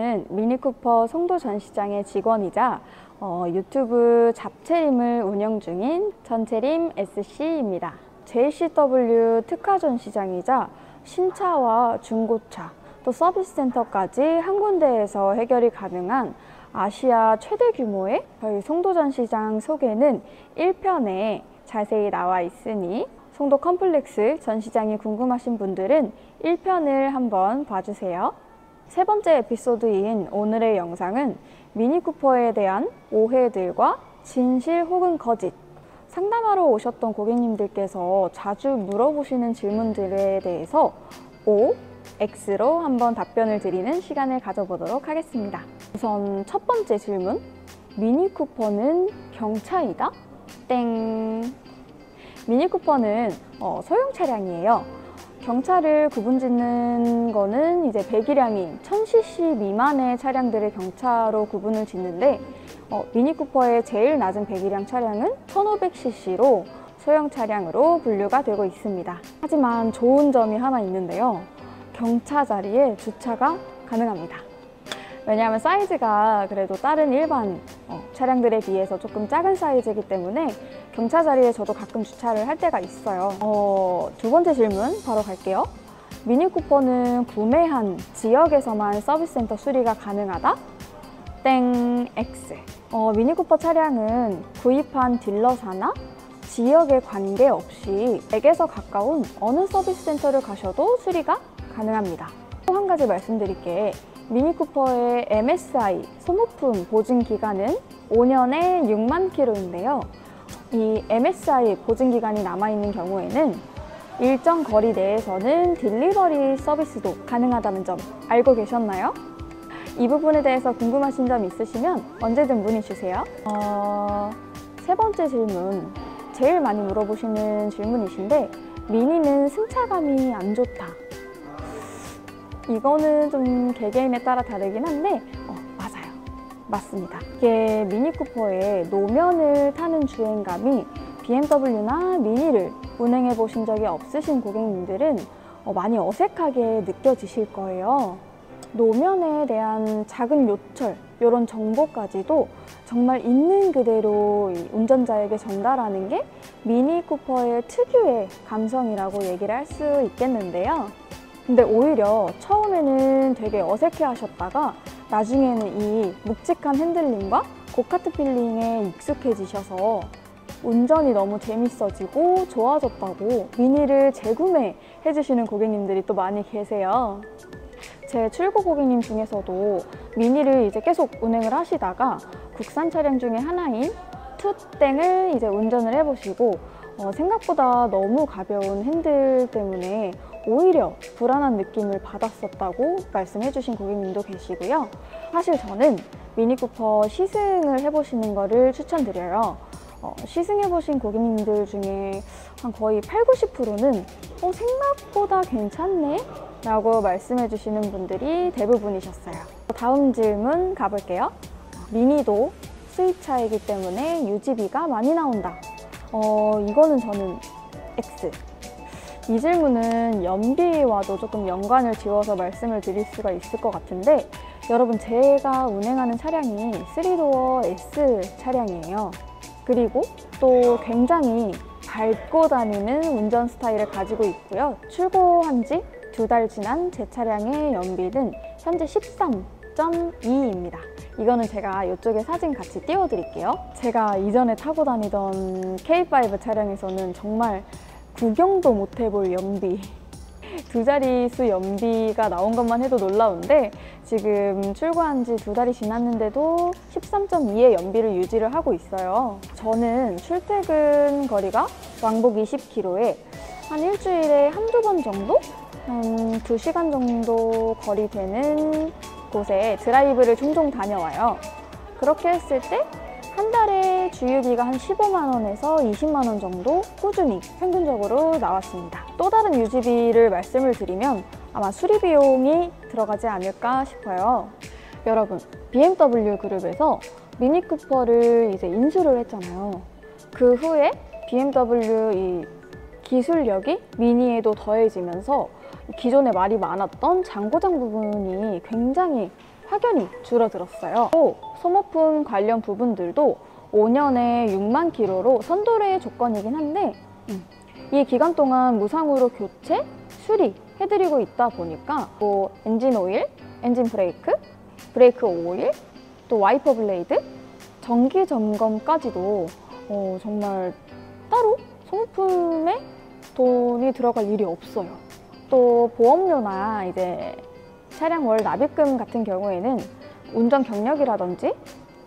저는 미니쿠퍼 송도 전시장의 직원이자 유튜브 잡채림을 운영 중인 전채림 SC입니다. JCW 특화 전시장이자 신차와 중고차, 또 서비스 센터까지 한 군데에서 해결이 가능한 아시아 최대 규모의 저희 송도 전시장 소개는 1편에 자세히 나와 있으니 송도 컴플렉스 전시장이 궁금하신 분들은 1편을 한번 봐주세요. 세 번째 에피소드인 오늘의 영상은 미니쿠퍼에 대한 오해들과 진실 혹은 거짓, 상담하러 오셨던 고객님들께서 자주 물어보시는 질문들에 대해서 O, X로 한번 답변을 드리는 시간을 가져보도록 하겠습니다. 우선 첫 번째 질문, 미니쿠퍼는 경차이다? 땡! 미니쿠퍼는 소형 차량이에요. 경차를 구분짓는 거는 이제 배기량이 1000cc 미만의 차량들을 경차로 구분을 짓는데 미니쿠퍼의 제일 낮은 배기량 차량은 1500cc로 소형 차량으로 분류가 되고 있습니다. 하지만 좋은 점이 하나 있는데요. 경차 자리에 주차가 가능합니다. 왜냐하면 사이즈가 그래도 다른 일반 차량들에 비해서 조금 작은 사이즈이기 때문에 경차 자리에 저도 가끔 주차를 할 때가 있어요. 두 번째 질문 바로 갈게요. 미니쿠퍼는 구매한 지역에서만 서비스 센터 수리가 가능하다? 땡, X. 미니쿠퍼 차량은 구입한 딜러사나 지역에 관계없이 100에서 가까운 어느 서비스 센터를 가셔도 수리가 가능합니다. 또 한 가지 말씀드릴게. 미니쿠퍼의 MSI 소모품 보증 기간은 5년에 6만 킬로인데요. 이 MSI 보증 기간이 남아있는 경우에는 일정 거리 내에서는 딜리버리 서비스도 가능하다는 점 알고 계셨나요? 이 부분에 대해서 궁금하신 점 있으시면 언제든 문의 주세요. 세 번째 질문, 제일 많이 물어보시는 질문이신데 미니는 승차감이 안 좋다. 이거는 좀 개개인에 따라 다르긴 한데 맞아요. 맞습니다. 이게 미니쿠퍼의 노면을 타는 주행감이 BMW나 미니를 운행해 보신 적이 없으신 고객님들은 많이 어색하게 느껴지실 거예요. 노면에 대한 작은 요철, 이런 정보까지도 정말 있는 그대로 운전자에게 전달하는 게 미니쿠퍼의 특유의 감성이라고 얘기를 할 수 있겠는데요. 근데 오히려 처음에는 되게 어색해 하셨다가 나중에는 이 묵직한 핸들링과 고카트 필링에 익숙해지셔서 운전이 너무 재밌어지고 좋아졌다고 미니를 재구매해 주시는 고객님들이 또 많이 계세요. 제 출고 고객님 중에서도 미니를 이제 계속 운행을 하시다가 국산 차량 중에 하나인 투땡을 이제 운전을 해보시고 생각보다 너무 가벼운 핸들 때문에 오히려 불안한 느낌을 받았었다고 말씀해 주신 고객님도 계시고요. 사실 저는 미니쿠퍼 시승을 해보시는 거를 추천드려요. 시승해보신 고객님들 중에 한 거의 80~90%는 생각보다 괜찮네? 라고 말씀해 주시는 분들이 대부분이셨어요. 다음 질문 가볼게요. 미니도 수입차이기 때문에 유지비가 많이 나온다. 이거는 저는 X. 이 질문은 연비와도 조금 연관을 지어서 말씀을 드릴 수가 있을 것 같은데 여러분, 제가 운행하는 차량이 3도어 S 차량이에요. 그리고 또 굉장히 밟고 다니는 운전 스타일을 가지고 있고요. 출고한 지 2달 지난 제 차량의 연비는 현재 13.2입니다. 이거는 제가 이쪽에 사진 같이 띄워드릴게요. 제가 이전에 타고 다니던 K5 차량에서는 정말 구경도 못 해볼 연비, 2자릿수 연비가 나온 것만 해도 놀라운데 지금 출고한 지 2달이 지났는데도 13.2의 연비를 유지를 하고 있어요. 저는 출퇴근 거리가 왕복 20km에 한 일주일에 한두 번 정도? 한 2시간 정도 거리 되는 곳에 드라이브를 종종 다녀와요. 그렇게 했을 때 한 달에 주유비가 한 15만 원에서 20만 원 정도 꾸준히 평균적으로 나왔습니다. 또 다른 유지비를 말씀을 드리면 아마 수리 비용이 들어가지 않을까 싶어요. 여러분, BMW 그룹에서 미니쿠퍼를 이제 인수를 했잖아요. 그 후에 BMW 이 기술력이 미니에도 더해지면서 기존에 말이 많았던 장고장 부분이 굉장히 확연히 줄어들었어요. 또 소모품 관련 부분들도 5년에 6만 킬로로 선도의 조건이긴 한데 이 기간 동안 무상으로 교체, 수리 해드리고 있다 보니까 뭐 엔진 오일, 엔진 브레이크, 브레이크 오일, 또 와이퍼 블레이드, 정기 점검까지도 정말 따로 소모품에 돈이 들어갈 일이 없어요. 또 보험료나 이제 차량 월 납입금 같은 경우에는 운전 경력이라든지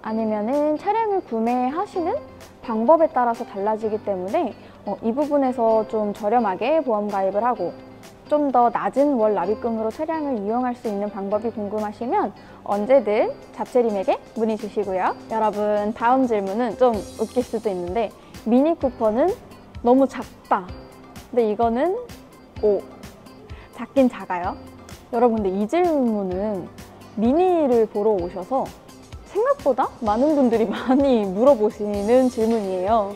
아니면은 차량을 구매하시는 방법에 따라서 달라지기 때문에 이 부분에서 좀 저렴하게 보험 가입을 하고 좀 더 낮은 월 납입금으로 차량을 이용할 수 있는 방법이 궁금하시면 언제든 잡채림에게 문의 주시고요. 여러분, 다음 질문은 좀 웃길 수도 있는데 미니 쿠퍼는 너무 작다. 근데 이거는 작긴 작아요. 여러분, 근데 이 질문은 미니를 보러 오셔서 생각보다 많은 분들이 많이 물어보시는 질문이에요.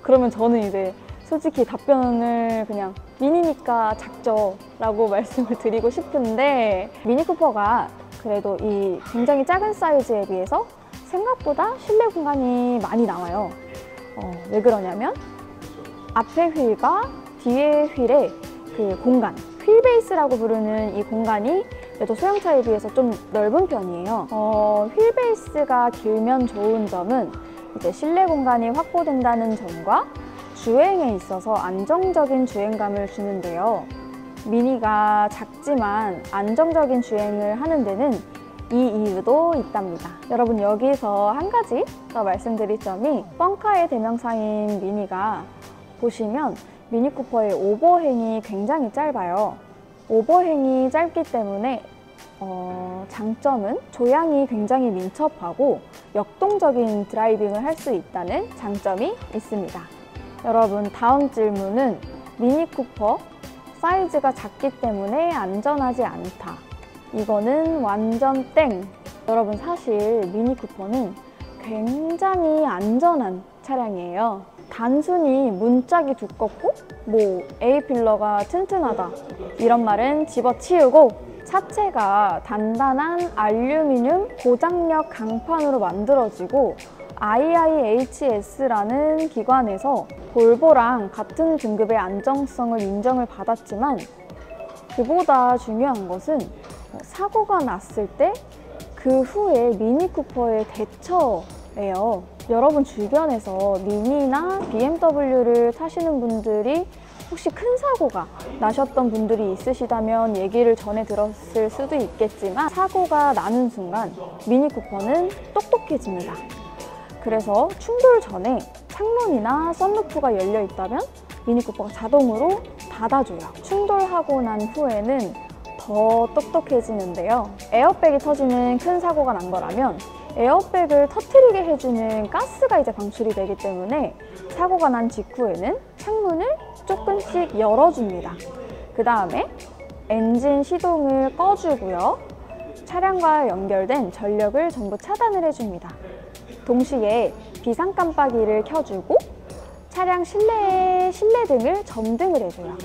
그러면 저는 이제 솔직히 답변을 그냥 미니니까 작죠 라고 말씀을 드리고 싶은데, 미니 쿠퍼가 그래도 이 굉장히 작은 사이즈에 비해서 생각보다 실내 공간이 많이 나와요. 왜 그러냐면 앞에 휠과 뒤에 휠의 그 공간, 휠 베이스라고 부르는 이 공간이 그래도 소형차에 비해서 좀 넓은 편이에요. 휠 베이스가 길면 좋은 점은 이제 실내 공간이 확보된다는 점과 주행에 있어서 안정적인 주행감을 주는데요. 미니가 작지만 안정적인 주행을 하는 데는 이 이유도 있답니다. 여러분, 여기서 한 가지 더 말씀드릴 점이 펑카의 대명사인 미니가 보시면 미니 쿠퍼의 오버행이 굉장히 짧아요. 오버행이 짧기 때문에 장점은 조향이 굉장히 민첩하고 역동적인 드라이빙을 할 수 있다는 장점이 있습니다. 여러분, 다음 질문은 미니 쿠퍼 사이즈가 작기 때문에 안전하지 않다. 이거는 완전 땡! 여러분, 사실 미니 쿠퍼는 굉장히 안전한 차량이에요. 단순히 문짝이 두껍고 A필러가 튼튼하다 이런 말은 집어치우고 차체가 단단한 알루미늄 고장력 강판으로 만들어지고 IIHS라는 기관에서 볼보랑 같은 등급의 안정성을 인정을 받았지만 그보다 중요한 것은 사고가 났을 때 그 후에 미니 쿠퍼의 대처예요. 여러분 주변에서 미니나 BMW를 타시는 분들이 혹시 큰 사고가 나셨던 분들이 있으시다면 얘기를 전해 들었을 수도 있겠지만 사고가 나는 순간 미니 쿠퍼는 똑똑해집니다. 그래서 충돌 전에 창문이나 썬루프가 열려 있다면 미니 쿠퍼가 자동으로 닫아줘요. 충돌하고 난 후에는 더 똑똑해지는데요. 에어백이 터지는 큰 사고가 난 거라면 에어백을 터뜨리게 해주는 가스가 이제 방출이 되기 때문에 사고가 난 직후에는 창문을 조금씩 열어줍니다. 그 다음에 엔진 시동을 꺼주고요. 차량과 연결된 전력을 전부 차단을 해줍니다. 동시에 비상 깜빡이를 켜주고 차량 실내에 실내등을 점등을 해줘요.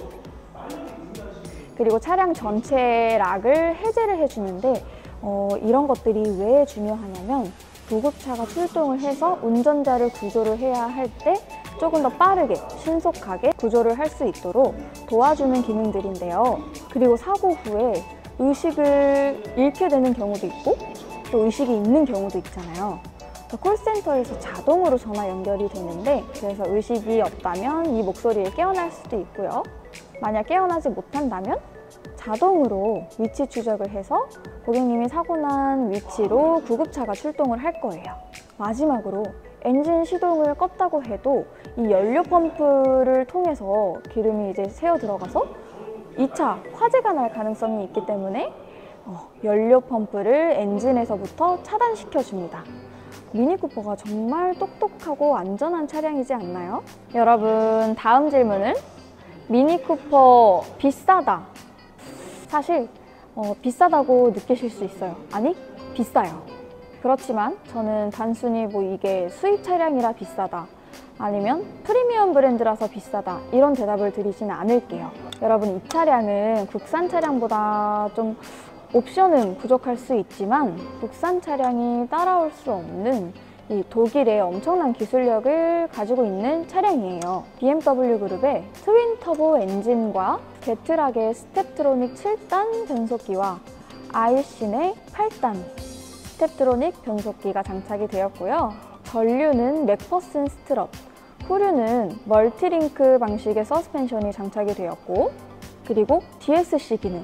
그리고 차량 전체 락을 해제를 해주는데 이런 것들이 왜 중요하냐면 구급차가 출동을 해서 운전자를 구조를 해야 할 때 조금 더 빠르게 신속하게 구조를 할 수 있도록 도와주는 기능들인데요. 그리고 사고 후에 의식을 잃게 되는 경우도 있고 또 의식이 있는 경우도 있잖아요. 콜센터에서 자동으로 전화 연결이 되는데 그래서 의식이 없다면 이 목소리에 깨어날 수도 있고요. 만약 깨어나지 못한다면 자동으로 위치 추적을 해서 고객님이 사고 난 위치로 구급차가 출동을 할 거예요. 마지막으로 엔진 시동을 껐다고 해도 이 연료 펌프를 통해서 기름이 이제 새어 들어가서 2차 화재가 날 가능성이 있기 때문에 연료 펌프를 엔진에서부터 차단시켜 줍니다. 미니 쿠퍼가 정말 똑똑하고 안전한 차량이지 않나요? 여러분, 다음 질문은 미니 쿠퍼 비싸다. 사실 비싸다고 느끼실 수 있어요. 아니, 비싸요. 그렇지만 저는 단순히 이게 수입 차량이라 비싸다 아니면 프리미엄 브랜드라서 비싸다 이런 대답을 드리지는 않을게요. 여러분, 이 차량은 국산 차량보다 좀 옵션은 부족할 수 있지만 국산 차량이 따라올 수 없는 이 독일의 엄청난 기술력을 가지고 있는 차량이에요. BMW 그룹의 트윈 터보 엔진과 게트락의 스텝트로닉 7단 변속기와 아이신의 8단 스텝트로닉 변속기가 장착이 되었고요. 전류는 맥퍼슨 스트럿, 후륜은 멀티링크 방식의 서스펜션이 장착이 되었고, 그리고 DSC 기능.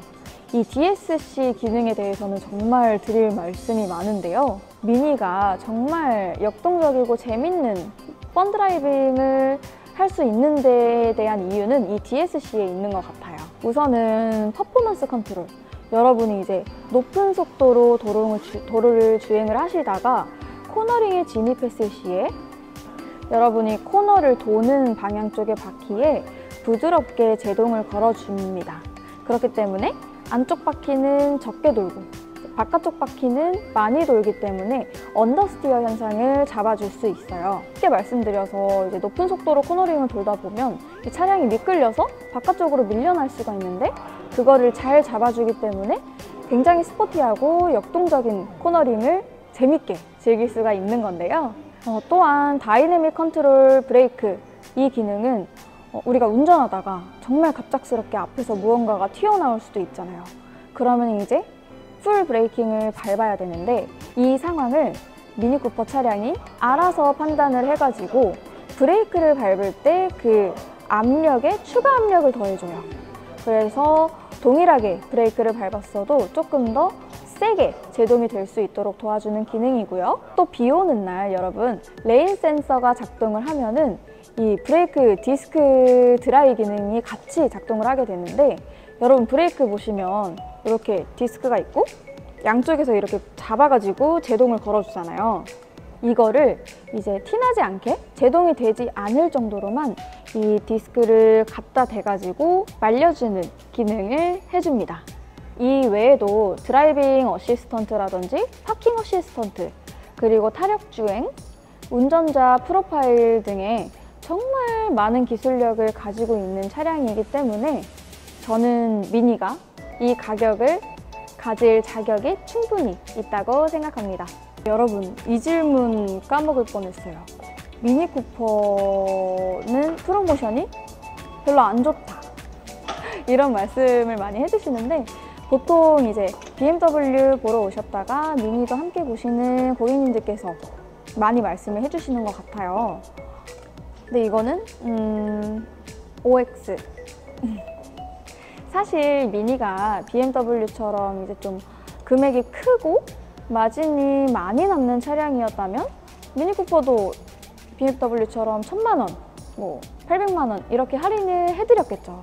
이 DSC 기능에 대해서는 정말 드릴 말씀이 많은데요. 미니가 정말 역동적이고 재밌는 펀 드라이빙을 할 수 있는 데에 대한 이유는 이 DSC에 있는 것 같아요. 우선은 퍼포먼스 컨트롤. 여러분이 이제 높은 속도로 도로를 주행을 하시다가 코너링에 진입했을 시에 여러분이 코너를 도는 방향 쪽의 바퀴에 부드럽게 제동을 걸어줍니다. 그렇기 때문에 안쪽 바퀴는 적게 돌고 바깥쪽 바퀴는 많이 돌기 때문에 언더스티어 현상을 잡아줄 수 있어요. 쉽게 말씀드려서 이제 높은 속도로 코너링을 돌다 보면 이 차량이 미끌려서 바깥쪽으로 밀려날 수가 있는데 그거를 잘 잡아주기 때문에 굉장히 스포티하고 역동적인 코너링을 재밌게 즐길 수가 있는 건데요. 또한 다이내믹 컨트롤 브레이크, 이 기능은 우리가 운전하다가 정말 갑작스럽게 앞에서 무언가가 튀어나올 수도 있잖아요. 그러면 이제 풀 브레이킹을 밟아야 되는데 이 상황을 미니쿠퍼 차량이 알아서 판단을 해가지고 브레이크를 밟을 때 그 압력에 추가 압력을 더해줘요. 그래서 동일하게 브레이크를 밟았어도 조금 더 세게 제동이 될 수 있도록 도와주는 기능이고요. 또 비 오는 날 여러분 레인 센서가 작동을 하면은 이 브레이크 디스크 드라이 기능이 같이 작동을 하게 되는데 여러분 브레이크 보시면 이렇게 디스크가 있고 양쪽에서 이렇게 잡아가지고 제동을 걸어주잖아요. 이거를 이제 티나지 않게 제동이 되지 않을 정도로만 이 디스크를 갖다 대가지고 말려주는 기능을 해줍니다. 이 외에도 드라이빙 어시스턴트라든지 파킹 어시스턴트, 그리고 타력주행, 운전자 프로파일 등의 정말 많은 기술력을 가지고 있는 차량이기 때문에 저는 미니가 이 가격을 가질 자격이 충분히 있다고 생각합니다. 여러분, 이 질문 까먹을 뻔했어요. 미니쿠퍼는 프로모션이 별로 안 좋다 이런 말씀을 많이 해주시는데 보통 이제 BMW 보러 오셨다가 미니도 함께 보시는 고객님들께서 많이 말씀을 해주시는 것 같아요. 근데 이거는 OX 사실 미니가 BMW처럼 이제 좀 금액이 크고 마진이 많이 남는 차량이었다면 미니쿠퍼도 BMW처럼 1000만 원, 뭐 800만 원 이렇게 할인을 해드렸겠죠.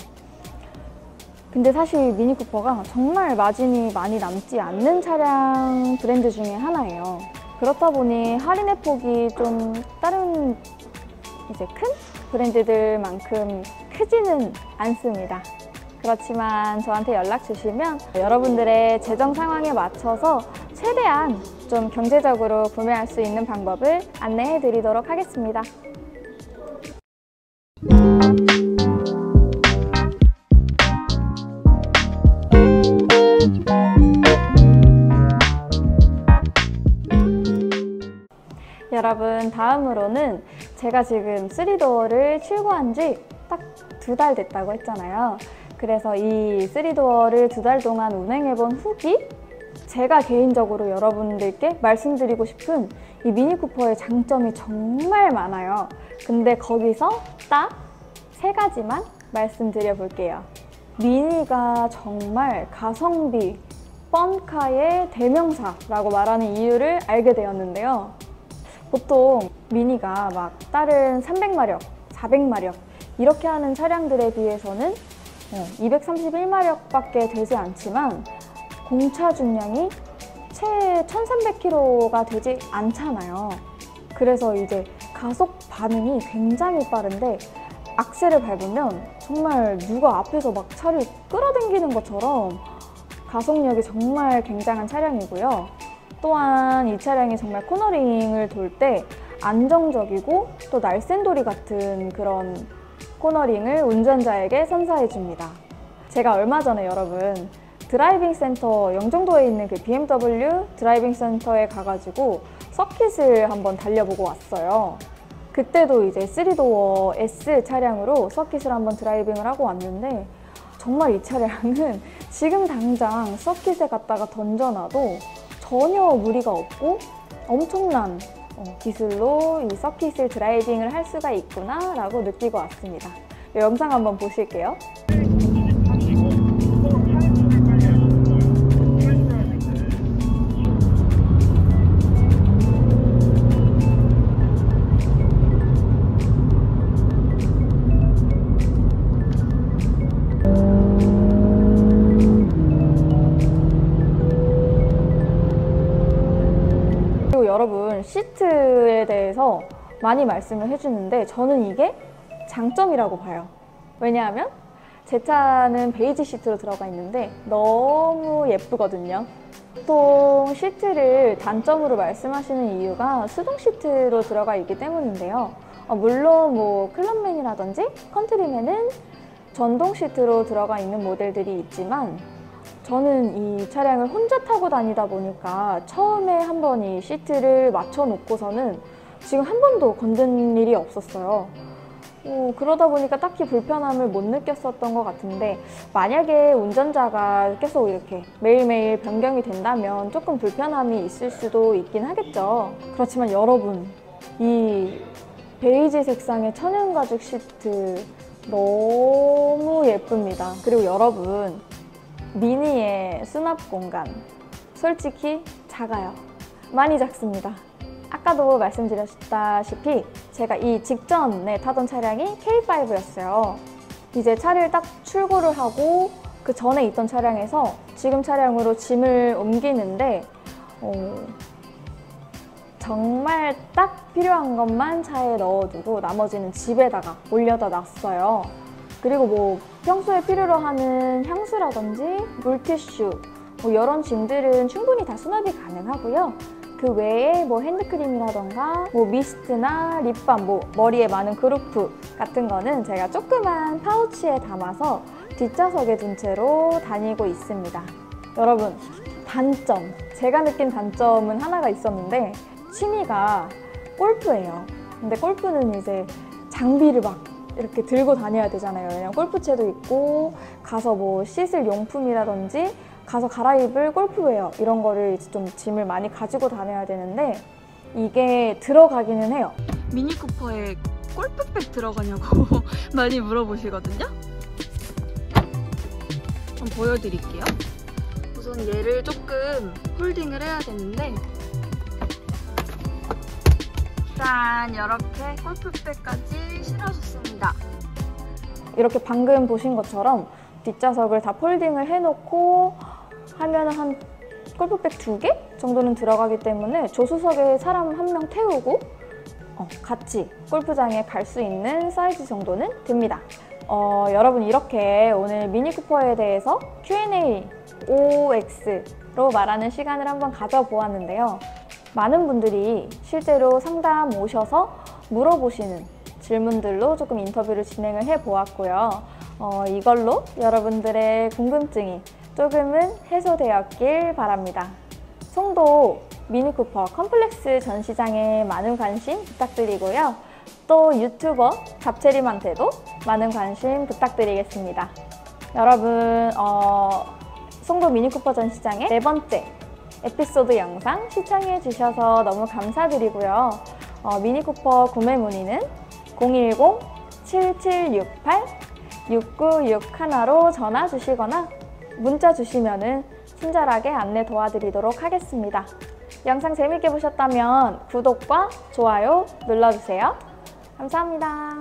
근데 사실 미니쿠퍼가 정말 마진이 많이 남지 않는 차량 브랜드 중에 하나예요. 그렇다 보니 할인의 폭이 좀 다른 이제 큰 브랜드들만큼 크지는 않습니다. 그렇지만 저한테 연락 주시면 여러분들의 재정 상황에 맞춰서 최대한 좀 경제적으로 구매할 수 있는 방법을 안내해 드리도록 하겠습니다. 여러분, 다음으로는 제가 지금 3도어를 출고한 지 딱 2달 됐다고 했잖아요. 그래서 이 3도어를 2달 동안 운행해본 후기, 제가 개인적으로 여러분들께 말씀드리고 싶은 이 미니쿠퍼의 장점이 정말 많아요. 근데 거기서 딱 3가지만 말씀드려 볼게요. 미니가 정말 가성비, 펀카의 대명사라고 말하는 이유를 알게 되었는데요. 보통 미니가 막 다른 300마력, 400마력 이렇게 하는 차량들에 비해서는 231마력밖에 되지 않지만 공차 중량이 채 1300km가 되지 않잖아요. 그래서 이제 가속 반응이 굉장히 빠른데 악셀을 밟으면 정말 누가 앞에서 막 차를 끌어당기는 것처럼 가속력이 정말 굉장한 차량이고요. 또한 이 차량이 정말 코너링을 돌 때 안정적이고 또 날쌘돌이 같은 그런 코너링을 운전자에게 선사해 줍니다. 제가 얼마 전에 여러분 드라이빙 센터, 영종도에 있는 그 BMW 드라이빙 센터에 가가지고 서킷을 한번 달려보고 왔어요. 그때도 이제 3도어 S 차량으로 서킷을 한번 드라이빙을 하고 왔는데 정말 이 차량은 지금 당장 서킷에 갔다가 던져놔도 전혀 무리가 없고 엄청난 기술로 이 서킷을 드라이빙을 할 수가 있구나 라고 느끼고 왔습니다. 이 영상 한번 보실게요. 그리고 여러분, 시트에 대해서 많이 말씀을 해주는데 저는 이게 장점이라고 봐요. 왜냐하면 제 차는 베이지 시트로 들어가 있는데 너무 예쁘거든요. 보통 시트를 단점으로 말씀하시는 이유가 수동 시트로 들어가 있기 때문인데요. 물론 뭐 클럽맨이라든지 컨트리맨은 전동 시트로 들어가 있는 모델들이 있지만 저는 이 차량을 혼자 타고 다니다 보니까 처음에 한번 이 시트를 맞춰 놓고서는 지금 한 번도 건든 일이 없었어요. 그러다 보니까 딱히 불편함을 못 느꼈었던 것 같은데 만약에 운전자가 계속 이렇게 매일매일 변경이 된다면 조금 불편함이 있을 수도 있긴 하겠죠. 그렇지만 여러분, 이 베이지 색상의 천연가죽 시트 너무 예쁩니다. 그리고 여러분, 미니의 수납 공간 솔직히 작아요. 많이 작습니다. 아까도 말씀드렸다시피 제가 이 직전에 타던 차량이 K5였어요. 이제 차를 딱 출고를 하고 그 전에 있던 차량에서 지금 차량으로 짐을 옮기는데 정말 딱 필요한 것만 차에 넣어두고 나머지는 집에다가 올려다 놨어요. 그리고 뭐 평소에 필요로 하는 향수라든지 물티슈 뭐 이런 짐들은 충분히 다 수납이 가능하고요. 그 외에 뭐 핸드크림이라던가 뭐 미스트나 립밤, 뭐 머리에 많은 그루프 같은 거는 제가 조그만 파우치에 담아서 뒷좌석에 둔 채로 다니고 있습니다. 여러분, 단점, 제가 느낀 단점은 하나가 있었는데 취미가 골프예요. 근데 골프는 이제 장비를 막 이렇게 들고 다녀야 되잖아요. 왜냐면 골프채도 있고 가서 뭐 씻을 용품이라든지 가서 갈아입을 골프웨어 이런 거를 이제 좀 짐을 많이 가지고 다녀야 되는데 이게 들어가기는 해요. 미니쿠퍼에 골프백 들어가냐고 많이 물어보시거든요. 한번 보여드릴게요. 우선 얘를 조금 홀딩을 해야 되는데 짠! 이렇게 골프백까지 실어줬습니다. 이렇게 방금 보신 것처럼 뒷좌석을 다 폴딩을 해놓고 하면 한 골프백 2개 정도는 들어가기 때문에 조수석에 사람 한 명 태우고 같이 골프장에 갈 수 있는 사이즈 정도는 됩니다. 여러분, 이렇게 오늘 미니쿠퍼에 대해서 Q&A OX로 말하는 시간을 한번 가져보았는데요. 많은 분들이 실제로 상담 오셔서 물어보시는 질문들로 조금 인터뷰를 진행을 해보았고요. 이걸로 여러분들의 궁금증이 조금은 해소되었길 바랍니다. 송도 미니쿠퍼 컴플렉스 전시장에 많은 관심 부탁드리고요. 또 유튜버 잡채림한테도 많은 관심 부탁드리겠습니다. 여러분, 송도 미니쿠퍼 전시장의 4번째 에피소드 영상 시청해주셔서 너무 감사드리고요. 미니쿠퍼 구매 문의는 010-7768-6961로 전화 주시거나 문자 주시면 친절하게 안내 도와드리도록 하겠습니다. 영상 재밌게 보셨다면 구독과 좋아요 눌러주세요. 감사합니다.